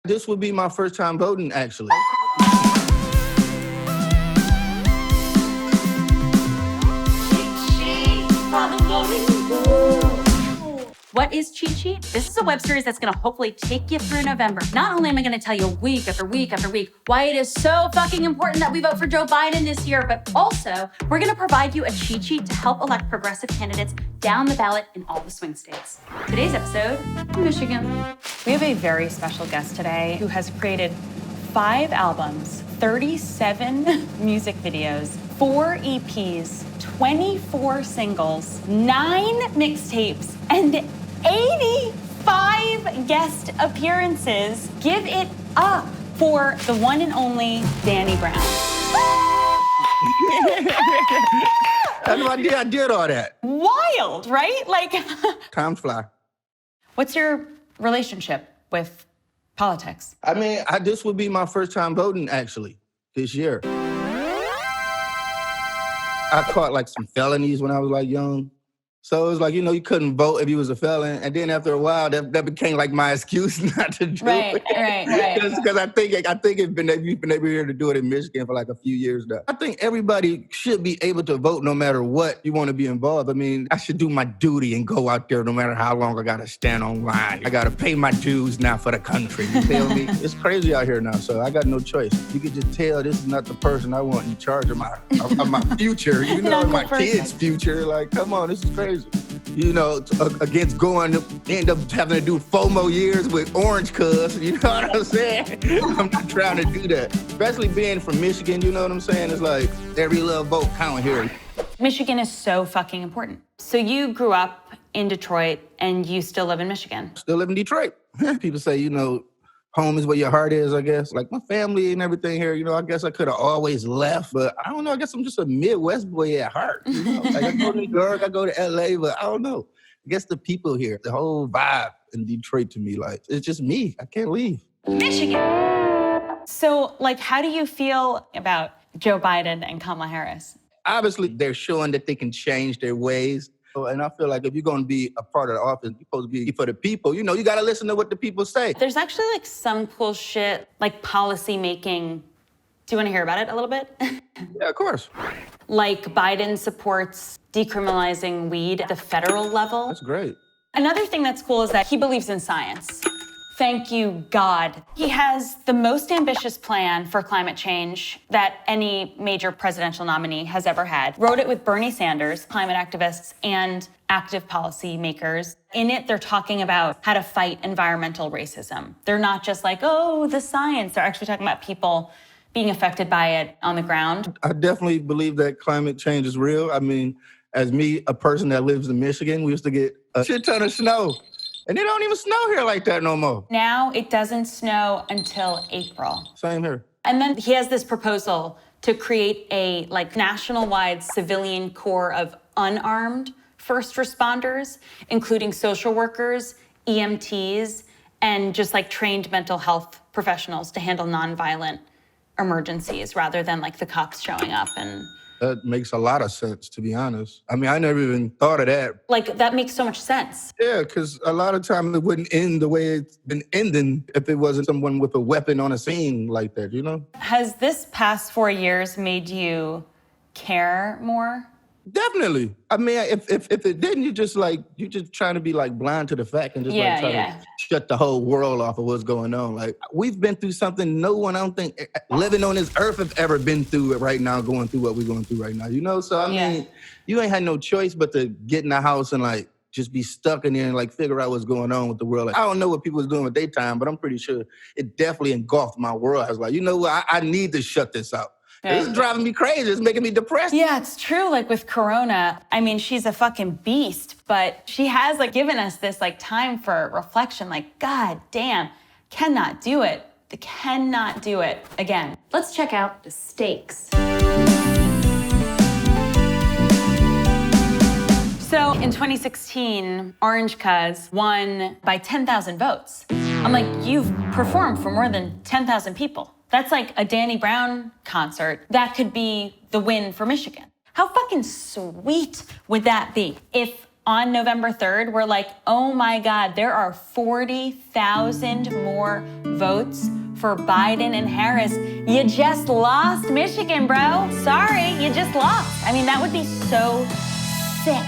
This would be my first time voting, actually. What is Cheat Sheet? This is a web series that's gonna hopefully take you through November. Not only am I gonna tell you week after week after week why it is so fucking important that we vote for Joe Biden this year, but also we're gonna provide you a cheat sheet to help elect progressive candidates down the ballot in all the swing states. Today's episode, Michigan. We have a very special guest today who has created 5 albums, 37 music videos, 4 EPs, 24 singles, 9 mixtapes, and 85 guest appearances. Give it up for the one and only Danny Brown. I did all that. Wild, right? Like, Time fly. what's your relationship with politics? I mean, this would be my first time voting, actually, this year. I caught like some felonies when I was like young. So it was like, you couldn't vote if you was a felon. And then after a while, that became like my excuse not to do it. Right. Because I think you've been able here to do it in Michigan for like a few years now. I think everybody should be able to vote no matter what you want to be involved. I mean, I should do my duty and go out there no matter how long I got to stand online. I got to pay my dues now for the country. You feel me? It's crazy out here now, so I got no choice. You could just tell this is not the person I want in charge of my future, my kids' future. Like, come on, this is crazy. Against going to end up having to do FOMO years with Orange Cuz, you know what I'm saying? I'm not trying to do that. Especially being from Michigan, you know what I'm saying? It's like every little vote count here. Michigan is so fucking important. So you grew up in Detroit and you still live in Michigan. Still live in Detroit. People say, home is where your heart is, I guess. Like my family and everything here, I guess I could have always left, but I don't know. I guess I'm just a Midwest boy at heart. Like I go to New York, I go to LA, but I don't know. I guess the people here, the whole vibe in Detroit to me, like, it's just me. I can't leave. Michigan. So, how do you feel about Joe Biden and Kamala Harris? Obviously, they're showing that they can change their ways. And I feel like if you're going to be a part of the office, you're supposed to be for the people. You got to listen to what the people say. There's actually some cool shit, like policy making. Do you want to hear about it a little bit? Yeah, of course. Like Biden supports decriminalizing weed at the federal level. That's great. Another thing that's cool is that he believes in science. Thank you, God. He has the most ambitious plan for climate change that any major presidential nominee has ever had. Wrote it with Bernie Sanders, climate activists, and active policy makers. In it, they're talking about how to fight environmental racism. They're not just like, oh, the science. They're actually talking about people being affected by it on the ground. I definitely believe that climate change is real. I mean, as me, a person that lives in Michigan, we used to get a shit ton of snow. And it don't even snow here like that no more. Now it doesn't snow until April. Same here. And then he has this proposal to create a national-wide civilian corps of unarmed first responders, including social workers, EMTs, and just trained mental health professionals to handle nonviolent emergencies rather than the cops showing up and... That makes a lot of sense, to be honest. I mean, I never even thought of that. That makes so much sense. Yeah, because a lot of times it wouldn't end the way it's been ending if it wasn't someone with a weapon on a scene like that, Has this past 4 years made you care more? Definitely. I mean, if it didn't, you just trying to be blind to the fact and just try to shut the whole world off of what's going on. We've been through something no one, I don't think, living on this earth have ever been through it right now, going through what we're going through right now, So, I mean, you ain't had no choice but to get in the house and just be stuck in there and figure out what's going on with the world. I don't know what people was doing with their time, but I'm pretty sure it definitely engulfed my world. I was like, you know what? I need to shut this out. Yeah. It's driving me crazy. It's making me depressed. Yeah, it's true. With Corona, I mean, she's a fucking beast, but she has given us this time for reflection. God damn, cannot do it. Cannot do it again. Let's check out the stakes. So in 2016, Orange Cuz won by 10,000 votes. I'm like, you've performed for more than 10,000 people. That's a Danny Brown concert. That could be the win for Michigan. How fucking sweet would that be if on November 3rd, we're like, oh my God, there are 40,000 more votes for Biden and Harris. You just lost Michigan, bro. Sorry, you just lost. I mean, that would be so sick.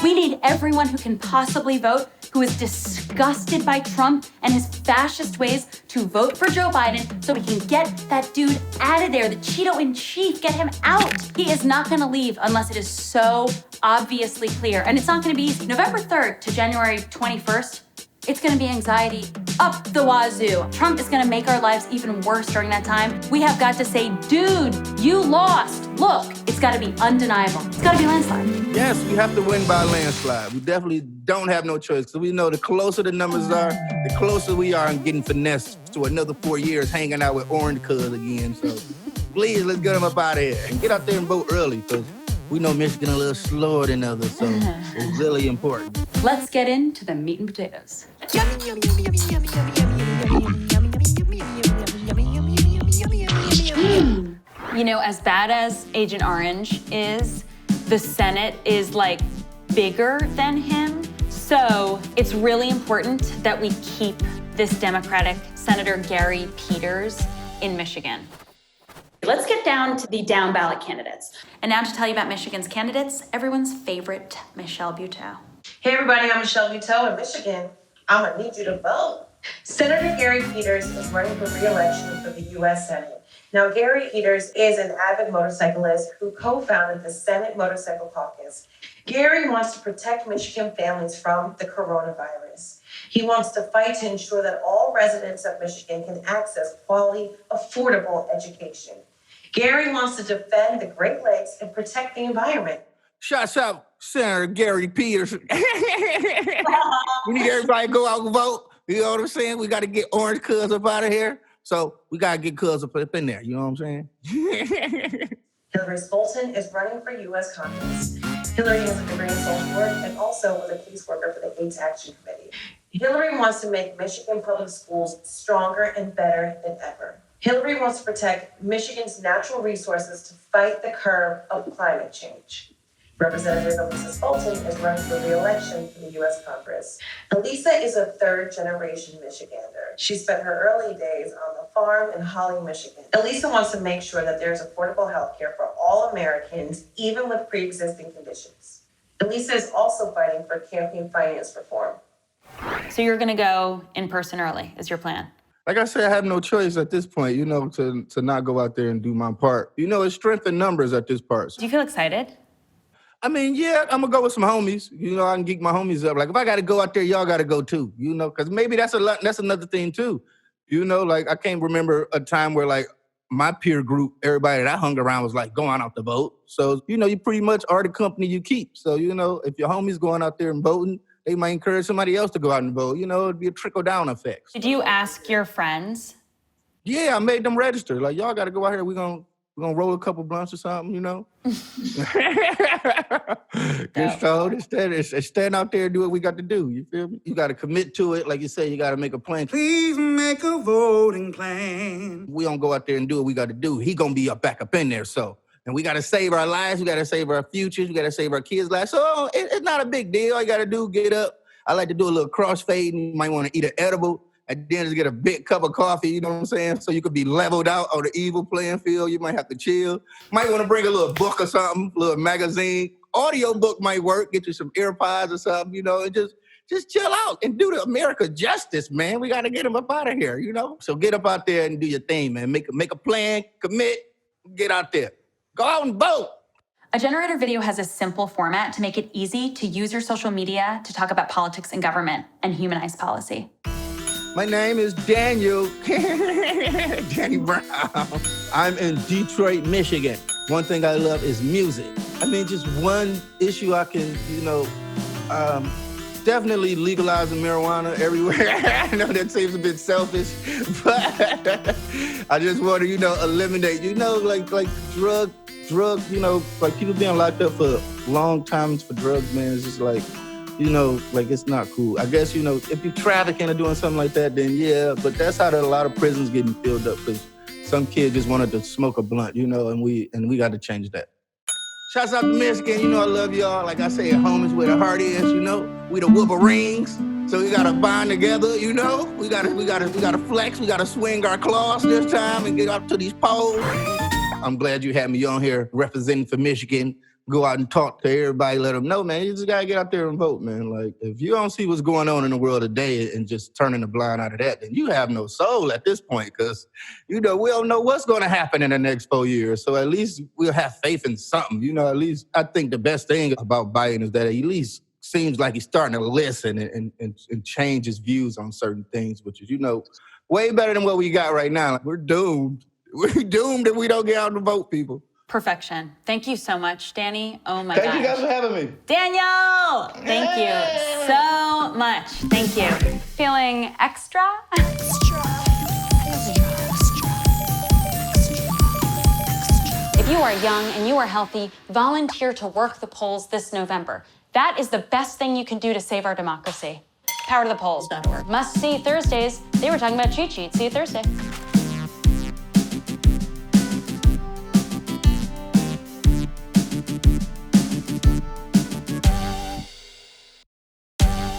We need everyone who can possibly vote, who is disgusted by Trump and his fascist ways, to vote for Joe Biden so we can get that dude out of there, the Cheeto in chief, get him out. He is not gonna leave unless it is so obviously clear, and it's not gonna be easy. November 3rd to January 21st, it's gonna be anxiety up the wazoo. Trump is gonna make our lives even worse during that time. We have got to say, dude, you lost. Look, it's gotta be undeniable. It's gotta be landslide. Yes, we have to win by a landslide. We definitely don't have no choice. So we know the closer the numbers are, the closer we are in getting finessed to another 4 years hanging out with orange cuz again. So please, let's get them up out of here and get out there and vote early, because we know Michigan a little slower than others, so it's really important. Let's get into the meat and potatoes. You know, as bad as Agent Orange is, the Senate is like bigger than him. So it's really important that we keep this Democratic Senator Gary Peters in Michigan. Let's get down to the down ballot candidates. And now to tell you about Michigan's candidates, everyone's favorite, Michelle Buteau. Hey everybody, I'm Michelle Buteau in Michigan. I'm gonna need you to vote. Senator Gary Peters is running for re-election for the U.S. Senate. Now, Gary Peters is an avid motorcyclist who co-founded the Senate Motorcycle Caucus. Gary wants to protect Michigan families from the coronavirus. He wants to fight to ensure that all residents of Michigan can access quality, affordable education. Gary wants to defend the Great Lakes and protect the environment. Shots out, Senator Gary Peters. We need everybody to go out and vote. You know what I'm saying? We got to get orange cuz up out of here. So we got to get cuz up in there. You know what I'm saying? Hillary Bolton is running for U.S. Congress. Hillary has a degree in social work and also was a caseworker for the AIDS Action Committee. Hillary wants to make Michigan public schools stronger and better than ever. Hillary wants to protect Michigan's natural resources to fight the curve of climate change. Representative Elisa Bolton is running for re-election for the U.S. Congress. Elisa is a third-generation Michigander. She spent her early days on the farm in Holly, Michigan. Elisa wants to make sure that there's affordable health care for all Americans, even with pre-existing conditions. Elisa is also fighting for campaign finance reform. So you're gonna go in person early, is your plan? Like I said, I have no choice at this point, you know, to not go out there and do my part. You know, it's strength in numbers at this part. Do you feel excited? I mean, yeah, I'm gonna go with some homies. You know, I can geek my homies up. Like, if I gotta go out there, y'all gotta go too. You know, because maybe that's another thing too. You know, like I can't remember a time where like my peer group, everybody that I hung around was like going out to vote. So, you know, you pretty much are the company you keep. So, you know, if your homies going out there and voting, they might encourage somebody else to go out and vote. You know, it'd be a trickle-down effect. Did you ask your friends? Yeah, I made them register. Like, y'all gotta go out here. We're gonna roll a couple blunts or something, you know? Just so instead stand out there and do what we got to do. You feel me? You got to commit to it. Like you say, you got to make a plan. Please make a voting plan. We don't go out there and do what we got to do. He going to be back up in there. So, and we got to save our lives. We got to save our futures. We got to save our kids' lives. So it's not a big deal. All you got to do, get up. I like to do a little crossfade. You might want to eat an edible. And then just get a big cup of coffee, you know what I'm saying? So you could be leveled out on the evil playing field. You might have to chill. Might want to bring a little book or something, a little magazine. Audio book might work. Get you some earpods or something, you know, and just chill out and do the America justice, man. We got to get them up out of here, you know? So get up out there and do your thing, man. Make a plan, commit, get out there. Go out and vote. A generator video has a simple format to make it easy to use your social media to talk about politics and government and humanize policy. My name is Daniel, Danny Brown. I'm in Detroit, Michigan. One thing I love is music. I mean, just one issue I can, you know, definitely legalizing marijuana everywhere. I know that seems a bit selfish, but I just want to, you know, eliminate, you know, like drug, you know, like people being locked up for long times for drugs, man. It's just like, you know, like it's not cool. I guess, you know, if you're trafficking or doing something like that, then yeah, but that's how a lot of prisons getting filled up because some kid just wanted to smoke a blunt, you know, and we got to change that. Shouts out to Michigan. You know I love y'all. Like I say, home is where the heart is, you know. We the Wolverines. So we gotta bind together, you know. We gotta flex. We gotta swing our claws this time and get up to these poles. I'm glad you had me on here representing for Michigan. Go out and talk to everybody, let them know, man. You just gotta get out there and vote, man. Like, if you don't see what's going on in the world today and just turning the blind eye to that, then you have no soul at this point, because, you know, we don't know what's gonna happen in the next 4 years. So at least we'll have faith in something. You know, at least I think the best thing about Biden is that at least seems like he's starting to listen and change his views on certain things, which is, you know, way better than what we got right now. Like, we're doomed. We're doomed if we don't get out and vote, people. Perfection. Thank you so much, Danny. Oh my Thank gosh. you guys for having me. Daniel! Thank you so much. Thank you. Feeling extra? If you are young and you are healthy, volunteer to work the polls this November. That is the best thing you can do to save our democracy. Power to the polls.org. Must see Thursdays. They were talking about cheat sheets. See you Thursday.